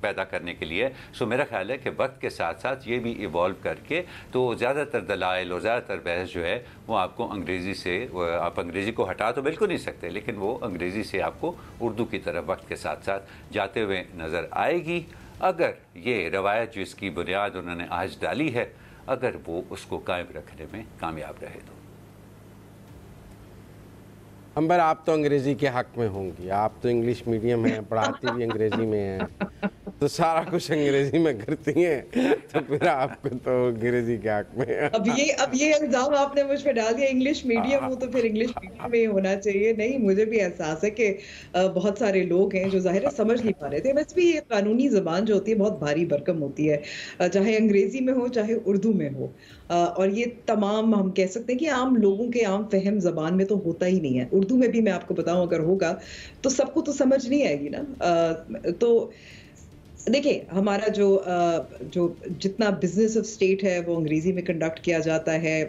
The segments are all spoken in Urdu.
پیدا کرنے کے لیے، سو میرا خیال ہے کہ وقت کے ساتھ ساتھ یہ بھی ایوالو کر کے تو زیادہ تر دلائل اور زیادہ تر بحث جو ہے وہ آپ کو انگریزی سے، آپ انگریزی کو ہٹا تو بالکل نہیں سکتے، لیکن وہ انگریزی سے آپ کو اردو کی طرف وقت کے ساتھ ساتھ جاتے ہوئے نظر آئے گی، اگر یہ روایت جو اس کی بنیاد انہوں نے آج ڈالی ہے اگر وہ اس کو قائم رکھنے میں کامیاب رہے تو۔ امبر، آپ تو انگریزی کے حق میں ہوں گی، آپ تو انگلش میڈیم ہیں، پڑھاتی بھی انگریزی میں ہیں، تو سارا کچھ انگریزی میں کرتی ہیں، تو پھر آپ کو تو انگریزی کے حق میں اب یہ الزام آپ نے مجھ پہ ڈال دیا، انگلش میڈیم ہوں تو پھر انگلش میڈیم میں ہی ہونا چاہیے۔ نہیں، مجھے بھی احساس ہے کہ بہت سارے لوگ ہیں جو ظاہر ہے سمجھ نہیں پا رہے تھے۔ ویسے بھی یہ قانونی زبان جو ہوتی ہے بہت بھاری بھرکم ہوتی ہے، چاہے انگریزی میں ہو چاہے اردو میں ہو، اور یہ تمام ہم کہہ سکتے ہیں کہ عام لوگوں کے عام فہم زبان میں تو ہوتا ہی نہیں ہے۔ اردو میں بھی میں آپ کو بتاؤں اگر ہوگا تو سب کو تو سمجھ نہیں آئے گی نا۔ تو دیکھیں، ہمارا جو جتنا بزنس آف اسٹیٹ ہے وہ انگریزی میں کنڈکٹ کیا جاتا ہے،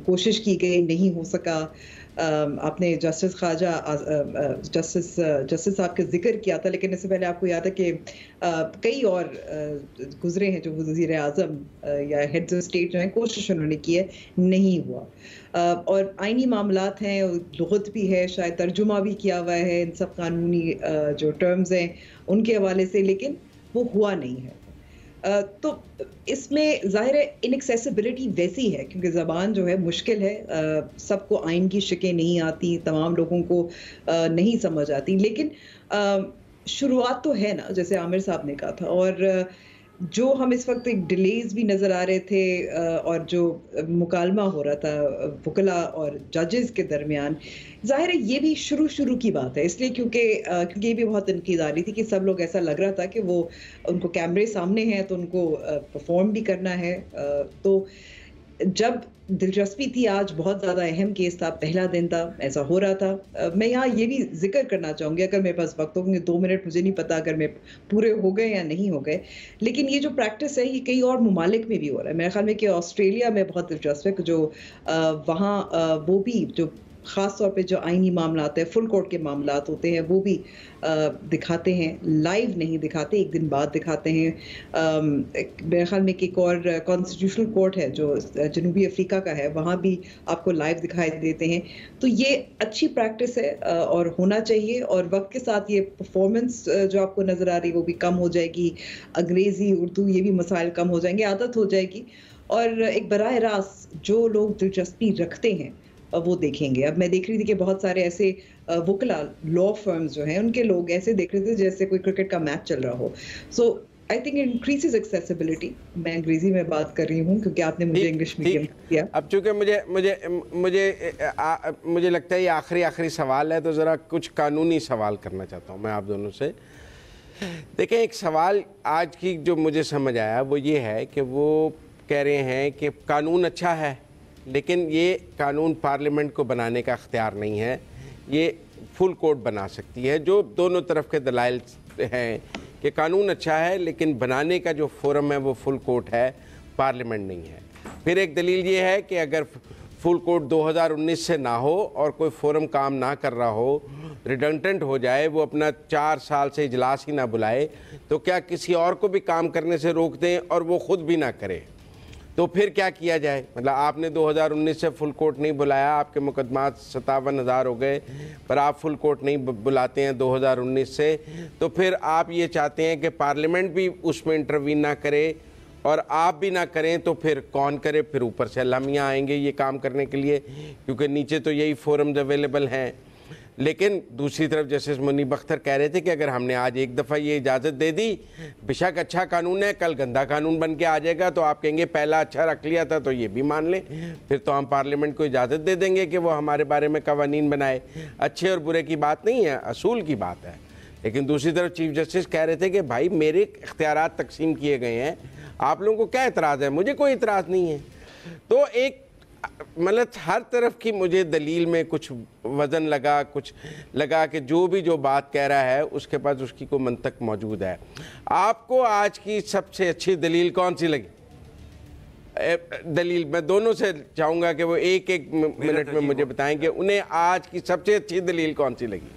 کوشش کی گئی، نہیں ہو سکا۔ آپ نے جسٹس خواجہ جسٹس صاحب کا ذکر کیا تھا، لیکن اس سے پہلے آپ کو یاد ہے کہ کئی اور گزرے ہیں جو وزیر اعظم یا ہیڈز آف اسٹیٹ جو ہیں، کوشش انہوں نے کی ہے، نہیں ہوا۔ اور آئینی معاملات ہیں، لغت بھی ہے، شاید ترجمہ بھی کیا ہوا ہے ان سب قانونی جو ٹرمز ہیں ان کے حوالے سے، لیکن وہ ہوا نہیں ہے۔ تو اس میں ظاہر ہے انیکسیسیبلٹی ویسی ہے کیونکہ زبان جو ہے مشکل ہے، سب کو آئین کی شکیں نہیں آتی، تمام لوگوں کو نہیں سمجھ آتی، لیکن شروعات تو ہے نا، جیسے عامر صاحب نے کہا تھا۔ اور جو ہم اس وقت ایک ڈیلیز بھی نظر آ رہے تھے، اور جو مکالمہ ہو رہا تھا وکلاء اور ججز کے درمیان، ظاہر ہے یہ بھی شروع کی بات ہے، اس لیے کیونکہ یہ بھی بہت تنقید آ رہی تھی کہ سب لوگ ایسا لگ رہا تھا کہ وہ ان کو کیمرے سامنے ہیں تو ان کو پرفارم بھی کرنا ہے۔ تو جب دلچسپی تھی، آج بہت زیادہ اہم کیس تھا، پہلا دن تھا، ایسا ہو رہا تھا۔ میں یہاں یہ بھی ذکر کرنا چاہوں گی، اگر میرے پاس وقت ہو، کیونکہ 2 منٹ مجھے نہیں پتا اگر میں پورے ہو گئے یا نہیں ہو گئے، لیکن یہ جو پریکٹس ہے یہ کئی اور ممالک میں بھی ہو رہا ہے۔ میرے خیال میں کہ آسٹریلیا میں بہت دلچسپ ہے کہ جو وہاں وہ بھی جو خاص طور پہ جو آئینی معاملات ہیں، فل کورٹ کے معاملات ہوتے ہیں، وہ بھی دکھاتے ہیں، لائیو نہیں دکھاتے، ایک دن بعد دکھاتے ہیں۔ میرے خیال میں کہ ایک اور کانسٹیٹیوشنل کورٹ ہے جو جنوبی افریقہ کا ہے، وہاں بھی آپ کو لائیو دکھائی دیتے ہیں۔ تو یہ اچھی پریکٹس ہے اور ہونا چاہیے، اور وقت کے ساتھ یہ پرفارمنس جو آپ کو نظر آ رہی ہے وہ بھی کم ہو جائے گی، انگریزی اردو یہ بھی مسائل کم ہو جائیں گے، عادت ہو جائے گی، اور ایک براہ راست جو لوگ دلچسپی رکھتے ہیں وہ دیکھیں گے۔ اب میں دیکھ رہی تھی کہ بہت سارے ایسے وکلا لا فرمز جو ہیں ان کے لوگ ایسے دیکھ رہے تھے جیسے کوئی کرکٹ کا میچ چل رہا ہو۔ سو آئی تھنک انکریزز ایکسیسیبلٹی۔ میں انگریزی میں بات کر رہی ہوں کیونکہ آپ نے مجھے انگلش میڈیم کیا۔ اب چونکہ مجھے لگتا ہے یہ آخری سوال ہے، تو ذرا کچھ قانونی سوال کرنا چاہتا ہوں میں آپ دونوں سے۔ دیکھیں، ایک سوال آج کی جو مجھے سمجھ آیا وہ یہ ہے کہ وہ کہہ رہے ہیں کہ قانون اچھا ہے لیکن یہ قانون پارلیمنٹ کو بنانے کا اختیار نہیں ہے، یہ فل کورٹ بنا سکتی ہے، جو دونوں طرف کے دلائل ہیں کہ قانون اچھا ہے لیکن بنانے کا جو فورم ہے وہ فل کورٹ ہے، پارلیمنٹ نہیں ہے۔ پھر ایک دلیل یہ ہے کہ اگر فل کورٹ 2019 سے نہ ہو اور کوئی فورم کام نہ کر رہا ہو، ریڈنڈنٹ ہو جائے، وہ اپنا 4 سال سے اجلاس ہی نہ بلائے، تو کیا کسی اور کو بھی کام کرنے سے روک دیں اور وہ خود بھی نہ کرے؟ تو پھر کیا کیا جائے؟ مطلب آپ نے 2019 سے فل کورٹ نہیں بلایا، آپ کے مقدمات 57,000 ہو گئے، پر آپ فل کورٹ نہیں بلاتے ہیں 2019 سے، تو پھر آپ یہ چاہتے ہیں کہ پارلیمنٹ بھی اس میں انٹروین نہ کرے اور آپ بھی نہ کریں، تو پھر کون کرے؟ پھر اوپر سے اللہ میاں آئیں گے یہ کام کرنے کے لیے، کیونکہ نیچے تو یہی فورمز اویلیبل ہیں۔ لیکن دوسری طرف جسٹس منیب اختر کہہ رہے تھے کہ اگر ہم نے آج ایک دفعہ یہ اجازت دے دی، بیشک اچھا قانون ہے، کل گندا قانون بن کے آ جائے گا تو آپ کہیں گے پہلا اچھا رکھ لیا تھا تو یہ بھی مان لیں، پھر تو ہم پارلیمنٹ کو اجازت دے دیں گے کہ وہ ہمارے بارے میں قوانین بنائے۔ اچھے اور برے کی بات نہیں ہے، اصول کی بات ہے۔ لیکن دوسری طرف چیف جسٹس کہہ رہے تھے کہ بھائی میرے اختیارات تقسیم کیے گئے ہیں، آپ لوگوں کو کیا اعتراض ہے؟ مجھے کوئی اعتراض نہیں ہے۔ تو ایک مطلب ہر طرف کی مجھے دلیل میں کچھ وزن لگا کہ جو بھی جو بات کہہ رہا ہے اس کے پاس اس کی کوئی منطق موجود ہے۔ آپ کو آج کی سب سے اچھی دلیل کون سی لگی؟ دلیل میں دونوں سے چاہوں گا کہ وہ ایک منٹ میں مجھے بتائیں کہ انہیں آج کی سب سے اچھی دلیل کون سی لگی؟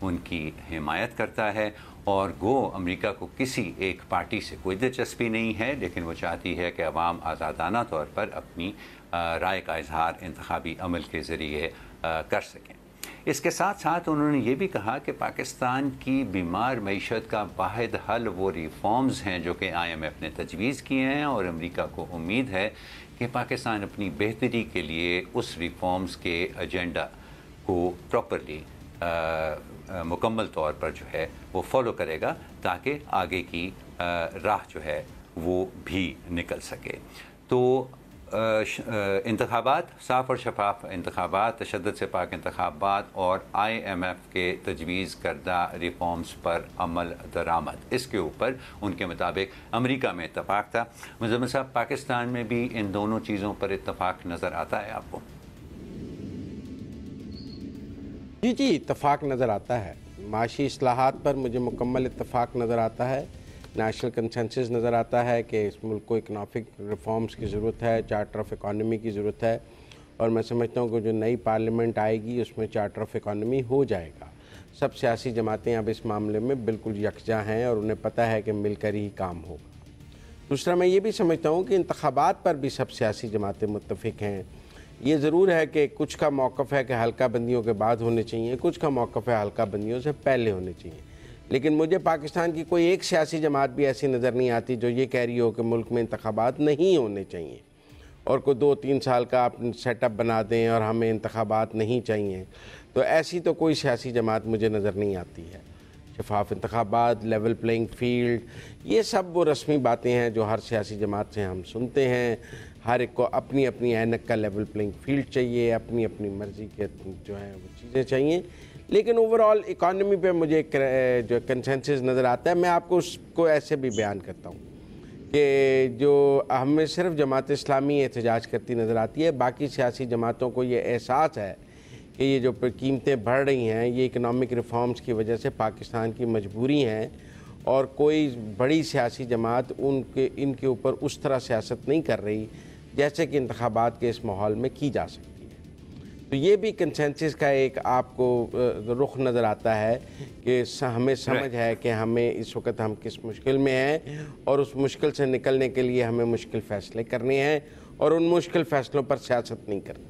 ان کی حمایت کرتا ہے، اور گو امریکہ کو کسی ایک پارٹی سے کوئی دلچسپی نہیں ہے، لیکن وہ چاہتی ہے کہ عوام آزادانہ طور پر اپنی رائے کا اظہار انتخابی عمل کے ذریعے کر سکیں۔ اس کے ساتھ ساتھ انہوں نے یہ بھی کہا کہ پاکستان کی بیمار معیشت کا واحد حل وہ ریفارمز ہیں جو کہ IMF نے تجویز کیے ہیں، اور امریکہ کو امید ہے کہ پاکستان اپنی بہتری کے لیے اس ریفارمز کے ایجنڈا کو پراپرلی مکمل طور پر جو ہے وہ فالو کرے گا، تاکہ آگے کی راہ جو ہے وہ بھی نکل سکے۔ تو انتخابات، صاف اور شفاف انتخابات، تشدد سے پاک انتخابات اور IMF کے تجویز کردہ ریفارمز پر عمل درآمد، اس کے اوپر ان کے مطابق امریکہ میں اتفاق تھا۔ مزمل صاحب، پاکستان میں بھی ان دونوں چیزوں پر اتفاق نظر آتا ہے آپ کو؟ جی اتفاق نظر آتا ہے۔ معاشی اصلاحات پر مجھے مکمل اتفاق نظر آتا ہے، نیشنل کنسنسس نظر آتا ہے کہ اس ملک کو اکنامک ریفارمز کی ضرورت ہے، چارٹر آف اکانومی کی ضرورت ہے، اور میں سمجھتا ہوں کہ جو نئی پارلیمنٹ آئے گی اس میں چارٹر آف اکانومی ہو جائے گا۔ سب سیاسی جماعتیں اب اس معاملے میں بالکل یکجا ہیں اور انہیں پتہ ہے کہ مل کر ہی کام ہوگا۔ دوسرا، میں یہ بھی سمجھتا ہوں کہ انتخابات پر بھی سب سیاسی جماعتیں متفق ہیں۔ یہ ضرور ہے کہ کچھ کا موقف ہے کہ حلقہ بندیوں کے بعد ہونے چاہیے، کچھ کا موقف ہے حلقہ بندیوں سے پہلے ہونے چاہیے، لیکن مجھے پاکستان کی کوئی ایک سیاسی جماعت بھی ایسی نظر نہیں آتی جو یہ کہہ رہی ہو کہ ملک میں انتخابات نہیں ہونے چاہیے، اور کوئی 2-3 سال کا آپ سیٹ اپ بنا دیں اور ہمیں انتخابات نہیں چاہیے۔ تو ایسی تو کوئی سیاسی جماعت مجھے نظر نہیں آتی ہے۔ شفاف انتخابات، لیول پلینگ فیلڈ، یہ سب وہ رسمی باتیں ہیں جو ہر سیاسی جماعت سے ہم سنتے ہیں۔ ہر ایک کو اپنی اپنی اینک کا لیول پلینگ فیلڈ چاہیے، اپنی اپنی مرضی کے جو ہیں وہ چیزیں چاہیے، لیکن اوورآل اکانومی پہ مجھے جو کنسنسس نظر آتا ہے۔ میں آپ کو اس کو ایسے بھی بیان کرتا ہوں کہ جو ہمیں صرف جماعت اسلامی احتجاج کرتی نظر آتی ہے، باقی سیاسی جماعتوں کو یہ احساس ہے کہ یہ جو قیمتیں بڑھ رہی ہیں یہ اکنامک ریفارمز کی وجہ سے پاکستان کی مجبوری ہیں، اور کوئی بڑی سیاسی جماعت ان کے اوپر اس طرح سیاست نہیں کر رہی جیسے کہ انتخابات کے اس ماحول میں کی جا سکتی ہے۔ تو یہ بھی کنسنسس کا ایک آپ کو رخ نظر آتا ہے کہ ہمیں سمجھ ہے کہ ہمیں اس وقت ہم کس مشکل میں ہیں، اور اس مشکل سے نکلنے کے لیے ہمیں مشکل فیصلے کرنے ہیں، اور ان مشکل فیصلوں پر سیاست نہیں کرنی۔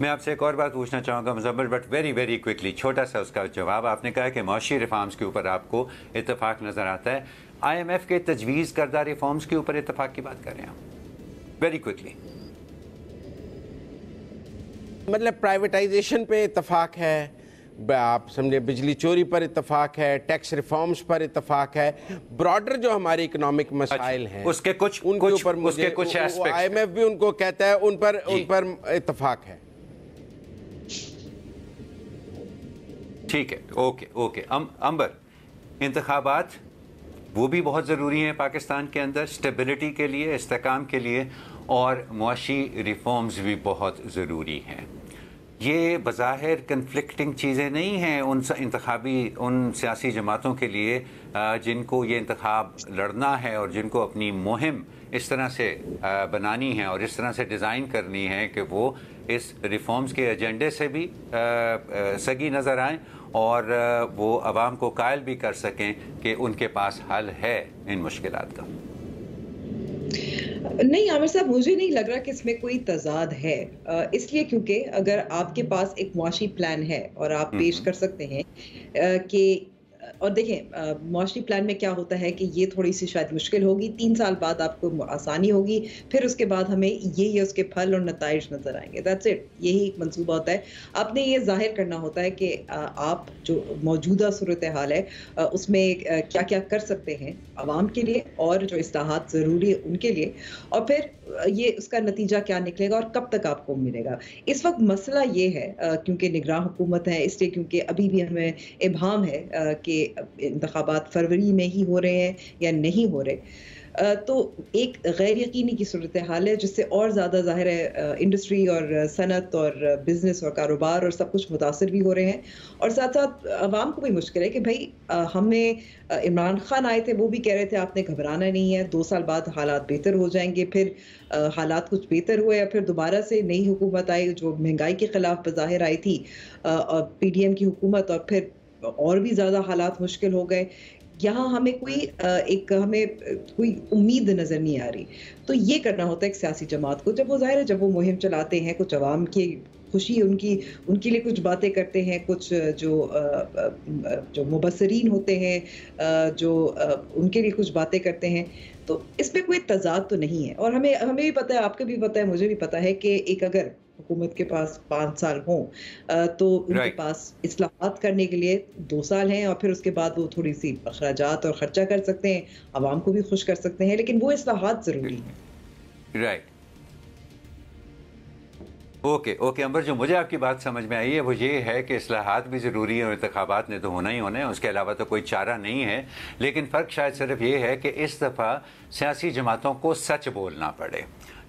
میں آپ سے ایک اور بات پوچھنا چاہوں گا مزمل، بٹ ویری کوئکلی، چھوٹا سا اس کا جواب۔ آپ نے کہا کہ معاشی ریفارمز کے اوپر آپ کو اتفاق نظر آتا ہے، IMF کے تجویز کردہ ریفارمز کے اوپر اتفاق کی بات کر رہے ہیں آپ؟ Very quickly. مطلب پرائیویٹائزیشن پہ اتفاق ہے، آپ سمجھے بجلی چوری پر اتفاق ہے، ٹیکس ریفارمز پر اتفاق ہے، براڈر جو ہماری اکنامک مسائل ہیں اس کے کچھ IMF بھی ان کو کہتا ہے، ان پر اتفاق ہے۔ ٹھیک ہے، اوکے۔ امبر، انتخابات وہ بھی بہت ضروری ہیں پاکستان کے اندر اسٹیبلٹی کے لیے، استحکام کے لیے، اور معاشی ریفارمز بھی بہت ضروری ہیں۔ یہ بظاہر کنفلکٹنگ چیزیں نہیں ہیں ان سیاسی جماعتوں کے لیے جن کو یہ انتخاب لڑنا ہے، اور جن کو اپنی مہم اس طرح سے بنانی ہے اور اس طرح سے ڈیزائن کرنی ہے کہ وہ اس ریفارمز کے ایجنڈے سے بھی سگی نظر آئیں، اور وہ عوام کو قائل بھی کر سکیں کہ ان کے پاس حل ہے ان مشکلات کا۔ نہیں عامر صاحب، مجھے نہیں لگ رہا کہ اس میں کوئی تضاد ہے، اس لیے کیونکہ اگر آپ کے پاس ایک معاشی پلان ہے اور آپ پیش کر سکتے ہیں کہ، اور دیکھیں معاشی پلان میں کیا ہوتا ہے کہ یہ تھوڑی سی شاید مشکل ہوگی، 3 سال بعد آپ کو آسانی ہوگی، پھر اس کے بعد ہمیں یہ اس کے پھل اور نتائج نظر آئیں گے، دیٹس اٹ۔ یہی ایک منصوبہ ہوتا ہے۔ آپ نے یہ ظاہر کرنا ہوتا ہے کہ آپ جو موجودہ صورتحال ہے اس میں کیا کیا کر سکتے ہیں عوام کے لیے، اور جو اصلاحات ضروری ہے ان کے لیے، اور پھر یہ اس کا نتیجہ کیا نکلے گا اور کب تک آپ کو ملے گا۔ اس وقت مسئلہ یہ ہے کیونکہ نگراں حکومت ہے، اس لیے کیونکہ ابھی بھی ہمیں ابہام ہے کہ انتخابات فروری میں ہی ہو رہے ہیں یا نہیں ہو رہے، تو ایک غیر یقینی کی صورتحال ہے جس سے اور زیادہ ظاہر ہے انڈسٹری اور صنعت اور بزنس اور کاروبار اور سب کچھ متاثر بھی ہو رہے ہیں، اور ساتھ ساتھ عوام کو بھی مشکل ہے کہ بھائی ہمیں عمران خان آئے تھے، وہ بھی کہہ رہے تھے آپ نے گھبرانا نہیں ہے، 2 سال بعد حالات بہتر ہو جائیں گے، پھر حالات کچھ بہتر ہوئے، پھر دوبارہ سے نئی حکومت آئی جو مہنگائی کے خلاف بظاہر آئی تھی، پی ڈی ایم کی حکومت، اور پھر اور بھی زیادہ حالات مشکل ہو گئے۔ یہاں ہمیں ہمیں کوئی امید نظر نہیں آ رہی۔ تو یہ کرنا ہوتا ہے ایک سیاسی جماعت کو، جب وہ ظاہر ہے جب وہ مہم چلاتے ہیں، کچھ عوام کی خوشی ان کے لیے کچھ باتیں کرتے ہیں، کچھ جو مبصرین ہوتے ہیں جو ان کے لیے کچھ باتیں کرتے ہیں، تو اس میں کوئی تضاد تو نہیں ہے۔ اور ہمیں بھی پتہ ہے، آپ کو بھی پتہ ہے، مجھے بھی پتہ ہے کہ ایک اگر حکومت کے پاس 5 سال ہوں تو ان کے پاس اصلاحات کرنے کے لیے 2 سال ہیں، اور پھر اس کے بعد وہ تھوڑی سی اخراجات اور خرچہ کر سکتے ہیں، عوام کو بھی خوش کر سکتے ہیں، لیکن وہ اصلاحات ضروری ہیں۔ رائٹ، اوکے امبر، جو مجھے آپ کی بات سمجھ میں آئی ہے وہ یہ ہے کہ اصلاحات بھی ضروری ہیں اور انتخابات نے تو ہونا ہی ہونا ہے، اس کے علاوہ تو کوئی چارہ نہیں ہے، لیکن فرق شاید صرف یہ ہے کہ اس دفعہ سیاسی جماعتوں کو سچ بولنا پڑے،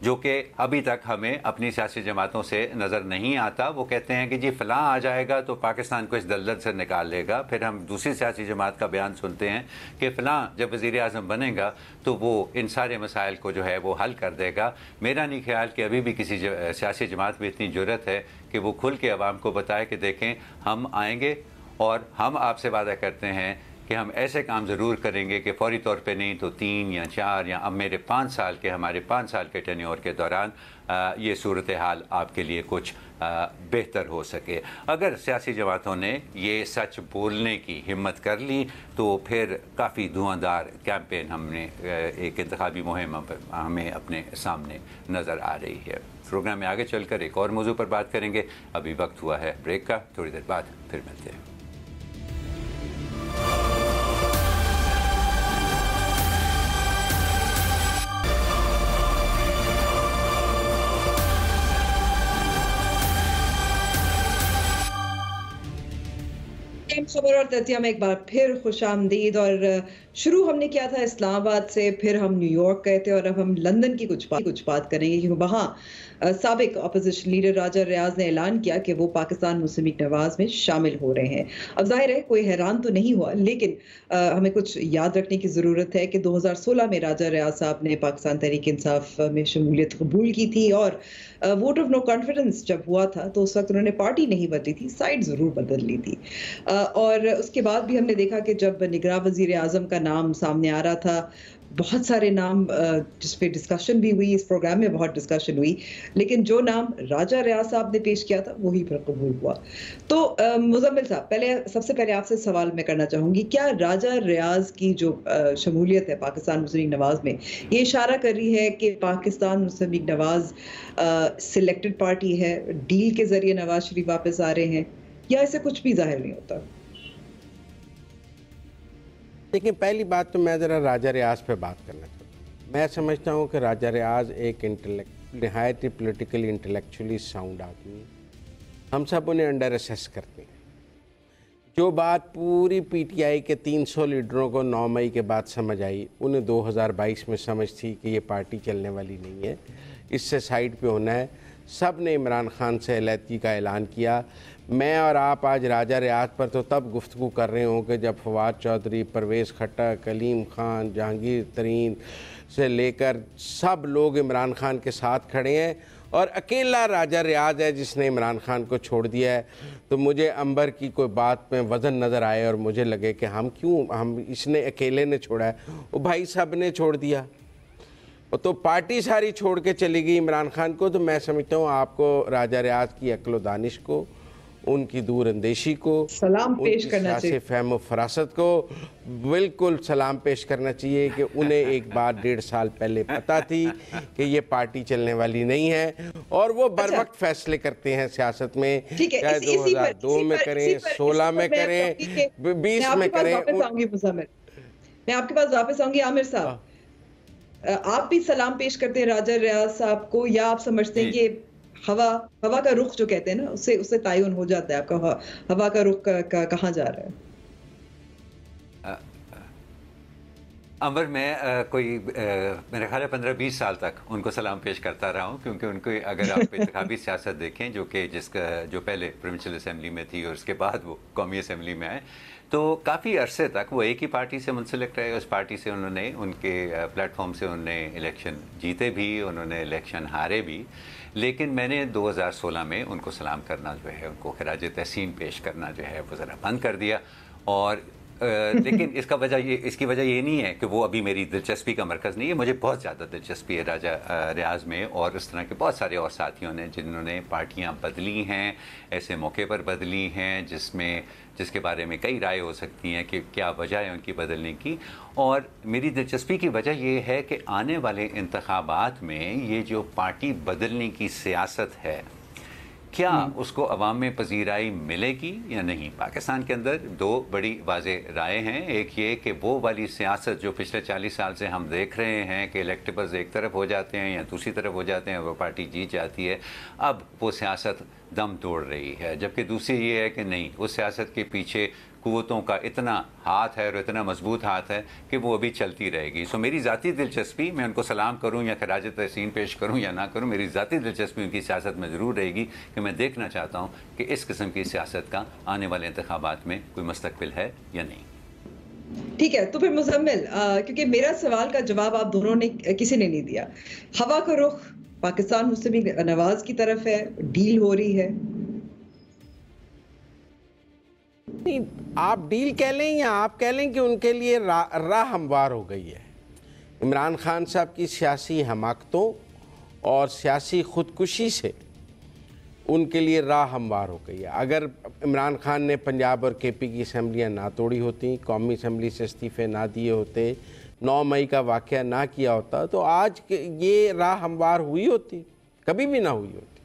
جو کہ ابھی تک ہمیں اپنی سیاسی جماعتوں سے نظر نہیں آتا۔ وہ کہتے ہیں کہ جی فلاں آ جائے گا تو پاکستان کو اس دلدل سے نکال لے گا، پھر ہم دوسری سیاسی جماعت کا بیان سنتے ہیں کہ فلاں جب وزیر اعظم بنے گا تو وہ ان سارے مسائل کو جو ہے وہ حل کر دے گا۔ میرا نہیں خیال کہ ابھی بھی کسی سیاسی جماعت میں اتنی جرأت ہے کہ وہ کھل کے عوام کو بتائے کہ دیکھیں ہم آئیں گے اور ہم آپ سے وعدہ کرتے ہیں کہ ہم ایسے کام ضرور کریں گے کہ فوری طور پہ نہیں تو 3 یا 4 یا اب میرے 5 سال کے ہمارے 5 سال کے ٹینیور کے دوران یہ صورتحال آپ کے لیے کچھ بہتر ہو سکے۔ اگر سیاسی جماعتوں نے یہ سچ بولنے کی ہمت کر لی تو پھر کافی دھواں کیمپین ہم نے ایک انتخابی مہم ہمیں اپنے سامنے نظر آ رہی ہے۔ پروگرام میں آگے چل کر ایک اور موضوع پر بات کریں گے، ابھی وقت ہوا ہے بریک کا، تھوڑی دیر بعد پھر ملتے ہیں۔ خبر اور تجزیہ میں ایک بار پھر خوش آمدید، اور شروع ہم نے کیا تھا اسلام آباد سے، پھر ہم نیو یارک گئے تھے، اور اب ہم لندن کی کچھ بات کریں گے، کیونکہ وہاں سابق اپوزیشن لیڈر راجہ ریاض نے اعلان کیا کہ وہ پاکستان مسلم لیگ نواز میں شامل ہو رہے ہیں۔ اب ظاہر ہے کوئی حیران تو نہیں ہوا، لیکن ہمیں کچھ یاد رکھنے کی ضرورت ہے کہ 2016 میں راجہ ریاض صاحب نے پاکستان تحریک انصاف میں شمولیت قبول کی تھی، اور ووٹ آف نو کانفیڈنس جب ہوا تھا تو اس وقت انہوں نے پارٹی نہیں بدلی تھی، سائڈ ضرور بدل لی تھی، اور اس کے بعد بھی ہم نے دیکھا کہ جب نگراں وزیر اعظم کا نام سامنے آ رہا تھا، بہت سارے نام جس پہ ڈسکشن بھی ہوئی، اس پروگرام میں بہت ڈسکشن ہوئی، لیکن جو نام راجہ ریاض صاحب نے پیش کیا تھا وہی پر قبول ہوا۔ تو مزمل صاحب، سب سے پہلے آپ سے سوال میں کرنا چاہوں گی، کیا راجہ ریاض کی جو شمولیت ہے پاکستان مسلم لیگ نواز میں، یہ اشارہ کر رہی ہے کہ پاکستان مسلم لیگ نواز سلیکٹڈ پارٹی ہے، ڈیل کے ذریعے نواز شریف واپس آ رہے ہیں، یا اسے کچھ بھی ظاہر نہیں ہوتا؟ لیکن پہلی بات تو میں ذرا راجہ ریاض پہ بات کرنا چاہتا ہوں۔ میں سمجھتا ہوں کہ راجہ ریاض ایک نہایت ہی پولیٹیکلی انٹلیکچولی ساؤنڈ آدمی، ہم سب انہیں انڈر اسیس کرتے ہیں۔ جو بات پوری پی ٹی آئی کے 300 لیڈروں کو 9 مئی کے بعد سمجھ آئی، انہیں 2022 میں سمجھ تھی کہ یہ پارٹی چلنے والی نہیں ہے، اس سے سائیڈ پہ ہونا ہے۔ سب نے عمران خان سے علیحدگی کا اعلان کیا۔ میں اور آپ آج راجہ ریاض پر تو تب گفتگو کر رہے ہوں کہ جب فواد چودھری، پرویز خٹک، کلیم خان، جہانگیر ترین سے لے کر سب لوگ عمران خان کے ساتھ کھڑے ہیں، اور اکیلا راجہ ریاض ہے جس نے عمران خان کو چھوڑ دیا ہے۔ تو مجھے انبر کی کوئی بات میں وزن نظر آئے اور مجھے لگے کہ اس نے اکیلے نے چھوڑا ہے، وہ بھائی سب نے چھوڑ دیا، تو پارٹی ساری چھوڑ کے چلی گئی عمران خان کو۔ تو میں سمجھتا ہوں آپ کو راجہ ریاض کی عقل و دانش کو، ان کی دور اندیشی کو، سلام پیش ان کی کرنا چاہیے، سیاسی فہم و فراست کو بالکل سلام پیش کرنا چاہیے کہ انہیں ایک بار 1.5 سال پہلے پتہ تھی کہ یہ پارٹی چلنے والی نہیں ہے، اور وہ بر وقت فیصلے کرتے ہیں سیاست میں، چاہے 2002 میں کریں، 16 میں کریں، 20 میں کریں۔ میں آپ کے پاس واپس آؤں گی عامر صاحب، آپ بھی سلام پیش کرتے ہیں راجہ ریاض صاحب کو، یا آپ سمجھتے ہیں کہ ہوا کا رخ جو کہتے ہیں نا، اس سے تعین ہو جاتا ہے آپ کا ہوا کا رخ کہاں جا رہا ہے؟ امر میں کوئی میرے خیال ہے 15-20 سال تک ان کو سلام پیش کرتا رہا ہوں، کیونکہ ان کو اگر آپ انتخابی سیاست دیکھیں جو پہلے پروونشل اسمبلی میں تھی اور اس کے بعد وہ قومی اسمبلی میں آئے، تو کافی عرصے تک وہ ایک ہی پارٹی سے منسلک رہے. اس پارٹی سے انہوں نے ان کے پلیٹ فارم سے انہوں نے الیکشن جیتے بھی، انہوں نے الیکشن ہارے بھی. لیکن میں نے 2016 میں ان کو سلام کرنا جو ہے، ان کو خراج تحسین پیش کرنا جو ہے وہ ذرا بند کر دیا. اور لیکن اس کی وجہ یہ نہیں ہے کہ وہ ابھی میری دلچسپی کا مرکز نہیں ہے. مجھے بہت زیادہ دلچسپی ہے راجہ ریاض میں، اور اس طرح کے بہت سارے اور ساتھیوں نے جنہوں نے پارٹیاں بدلی ہیں، ایسے موقع پر بدلی ہیں جس کے بارے میں کئی رائے ہو سکتی ہیں کہ کیا وجہ ہے ان کی بدلنے کی. اور میری دلچسپی کی وجہ یہ ہے کہ آنے والے انتخابات میں یہ جو پارٹی بدلنے کی سیاست ہے، کیا اس کو عوام میں پذیرائی ملے گی یا نہیں. پاکستان کے اندر دو بڑی واضح رائے ہیں. ایک یہ کہ وہ والی سیاست جو پچھلے 40 سال سے ہم دیکھ رہے ہیں کہ الیکٹیبلز ایک طرف ہو جاتے ہیں یا دوسری طرف ہو جاتے ہیں، وہ پارٹی جیت جاتی ہے، اب وہ سیاست دم توڑ رہی ہے. جبکہ دوسری یہ ہے کہ نہیں، اس سیاست کے پیچھے قوتوں کا اتنا ہاتھ ہے اور اتنا مضبوط ہاتھ ہے کہ وہ ابھی چلتی رہے گی. سو میری ذاتی دلچسپی، میں ان کو سلام کروں یا خراج تحسین پیش کروں یا نہ کروں، میری ذاتی دلچسپی ان کی سیاست میں ضرور رہے گی کہ میں دیکھنا چاہتا ہوں کہ اس قسم کی سیاست کا آنے والے انتخابات میں کوئی مستقبل ہے یا نہیں. ٹھیک ہے، تو پھر مزمل، کیونکہ میرا سوال کا جواب آپ دونوں نے کسی نے نہیں دیا. ہوا کا رخ پاکستان مسلم لیگ نواز کی طرف ہے، ڈیل ہو رہی ہے. آپ ڈیل کہہ لیں یا آپ کہہ لیں کہ ان کے لیے راہ ہموار ہو گئی ہے. عمران خان صاحب کی سیاسی حماقتوں اور سیاسی خودکشی سے ان کے لیے راہ ہموار ہو گئی ہے. اگر عمران خان نے پنجاب اور کے پی کی اسمبلیاں نہ توڑی ہوتی، قومی اسمبلی سے استعفے نہ دیے ہوتے، 9 مئی کا واقعہ نہ کیا ہوتا، تو آج یہ راہ ہموار ہوئی ہوتی، کبھی بھی نہ ہوئی ہوتی.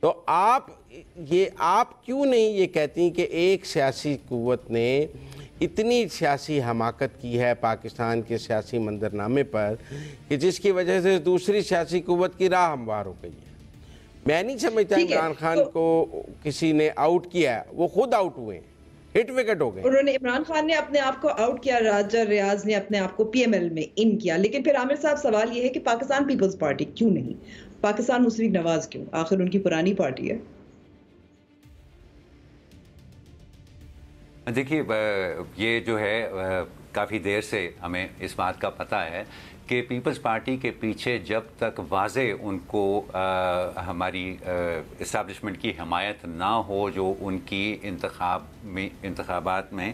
تو آپ کیوں نہیں یہ کہتی کہ ایک سیاسی قوت نے اتنی سیاسی حماقت کی ہے پاکستان کے سیاسی منظرنامے پر کہ جس کی وجہ سے دوسری سیاسی قوت کی راہ ہموار ہو گئی ہے. میں نہیں سمجھتا عمران خان کو کسی نے آؤٹ کیا ہے، وہ خود آؤٹ ہوئے ہیں، ہٹ وکٹ ہو گئے. انہوں نے، عمران خان نے اپنے آپ کو آؤٹ کیا، راجہ ریاض نے اپنے آپ کو پی ایم ایل میں ان کیا. لیکن پھر عامر صاحب سوال یہ ہے کہ پاکستان پیپلز پارٹی کیوں نہیں، پاکستان مسلم لیگ نواز کیوں؟ آخر ان کی پرانی پارٹی ہے. دیکھیے، یہ جو ہے کافی دیر سے ہمیں اس بات کا پتہ ہے کہ پیپلز پارٹی کے پیچھے جب تک واضح ان کو ہماری اسٹیبلشمنٹ کی حمایت نہ ہو، جو ان کی انتخابات میں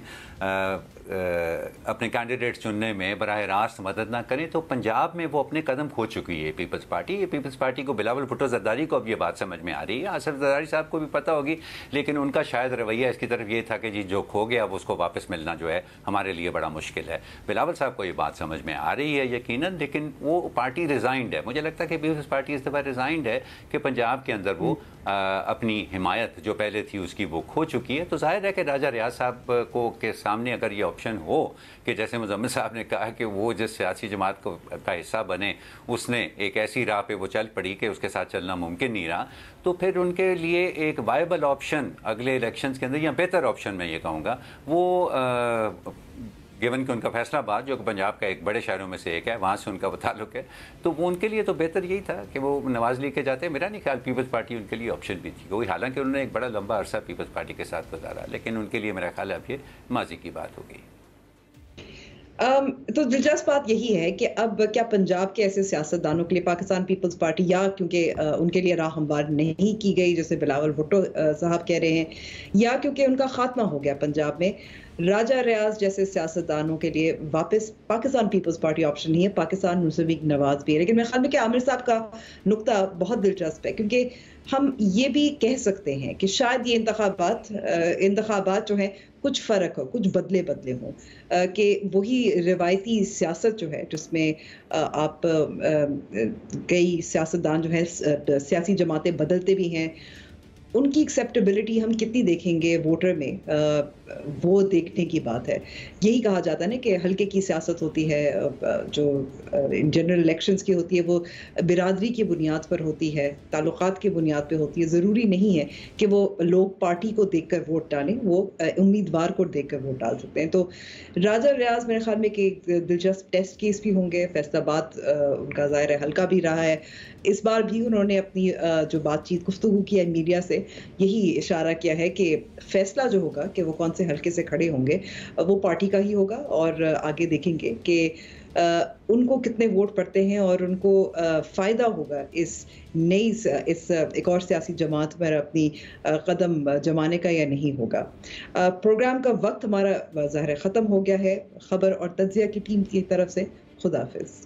اپنے کینڈیڈیٹ چننے میں براہ راست مدد نہ کریں، تو پنجاب میں وہ اپنے قدم کھو چکی ہے پیپلز پارٹی. یہ پیپلز پارٹی کو بلاول بھٹو زرداری کو اب یہ بات سمجھ میں آ رہی ہے. آصف زرداری صاحب کو بھی پتہ ہوگی، لیکن ان کا شاید رویہ اس کی طرف یہ تھا کہ جی جو کھو گیا اب اس کو واپس ملنا جو ہے ہمارے لیے بڑا مشکل ہے. بلاول صاحب کو یہ بات سمجھ میں آ رہی ہے یقیناً، لیکن وہ پارٹی ریزائنڈ ہے. مجھے لگتا ہے کہ پیپلز پارٹی اس دفعہ ریزائنڈ ہے کہ پنجاب کے اندر وہ اپنی حمایت جو پہلے تھی اس کی وہ کھو چکی ہے. تو ظاہر ہے کہ راجہ ریاض صاحب کو کے سامنے اگر یہ آپشن ہو کہ جیسے مزمل صاحب نے کہا کہ وہ جس سیاسی جماعت کا حصہ بنے، اس نے ایک ایسی راہ پہ وہ چل پڑی کہ اس کے ساتھ چلنا ممکن نہیں رہا، تو پھر ان کے لیے ایک وائبل آپشن اگلے الیکشنز کے اندر، یا بہتر آپشن میں یہ کہوں گا، وہ گیون کہ ان کا فیصلہ آباد جو کہ پنجاب کا ایک بڑے شہروں میں سے ایک ہے، وہاں سے ان کا وہ تعلق ہے، تو وہ ان کے لیے تو بہتر یہی تھا کہ وہ نواز لیگ کے جاتے. میرا نہیں خیال پیپلز پارٹی ان کے لیے آپشن بھی تھی کوئی، حالانکہ انہوں نے ایک بڑا لمبا عرصہ پیپلز پارٹی کے ساتھ گزارا، لیکن ان کے لیے میرا خیال اب یہ ماضی کی بات ہو گئی. تو دلچسپ بات یہی ہے کہ اب کیا پنجاب کے ایسے سیاستدانوں کے لیے پاکستان پیپلز پارٹی، یا کیونکہ ان کے لیے راہ ہموار نہیں کی گئی جیسے بلاول بھٹو صاحب کہہ رہے ہیں، یا کیونکہ ان کا خاتمہ ہو گیا پنجاب میں، راجہ ریاض جیسے سیاستدانوں کے لیے واپس پاکستان پیپلز پارٹی آپشن نہیں ہے، پاکستان مسلم لیگ نواز بھی ہے. لیکن میرے خیال میں کہ عامر صاحب کا نقطہ بہت دلچسپ ہے، کیونکہ ہم یہ بھی کہہ سکتے ہیں کہ شاید یہ انتخابات جو ہیں کچھ فرق ہو، کچھ بدلے ہوں، کہ وہی روایتی سیاست جو ہے جس میں آپ کئی سیاستدان جو ہیں سیاسی جماعتیں بدلتے بھی ہیں، ان کی ایکسیپٹیبلٹی ہم کتنی دیکھیں گے ووٹر میں، وہ دیکھنے کی بات ہے. یہی کہا جاتا ہے نا کہ حلقے کی سیاست ہوتی ہے جو جنرل الیکشنز کی ہوتی ہے وہ برادری کی بنیاد پر ہوتی ہے، تعلقات کی بنیاد پہ ہوتی ہے. ضروری نہیں ہے کہ وہ لوگ پارٹی کو دیکھ کر ووٹ ڈالیں، وہ امیدوار کو دیکھ کر ووٹ ڈال سکتے ہیں. تو راجہ ریاض میرے خیال میں کہ دلچسپ ٹیسٹ کیس بھی ہوں گے. فیصل آباد ان کا ظاہر ہے حلقہ بھی رہا ہے. اس بار بھی انہوں نے اپنی جو بات چیت گفتگو کی ہے میڈیا سے، یہی اشارہ کیا ہے کہ فیصلہ جو ہوگا کہ وہ کون سے حلقے سے کھڑے ہوں گے وہ پارٹی کا ہی ہوگا، اور آگے دیکھیں گے کہ ان کو کتنے ووٹ پڑتے ہیں اور ان کو فائدہ ہوگا اس نئی اس ایک اور سیاسی جماعت پر اپنی قدم جمانے کا یا نہیں ہوگا. پروگرام کا وقت ہمارا ظاہر ختم ہو گیا ہے. خبر اور تجزیہ کی ٹیم کی طرف سے خدا حافظ.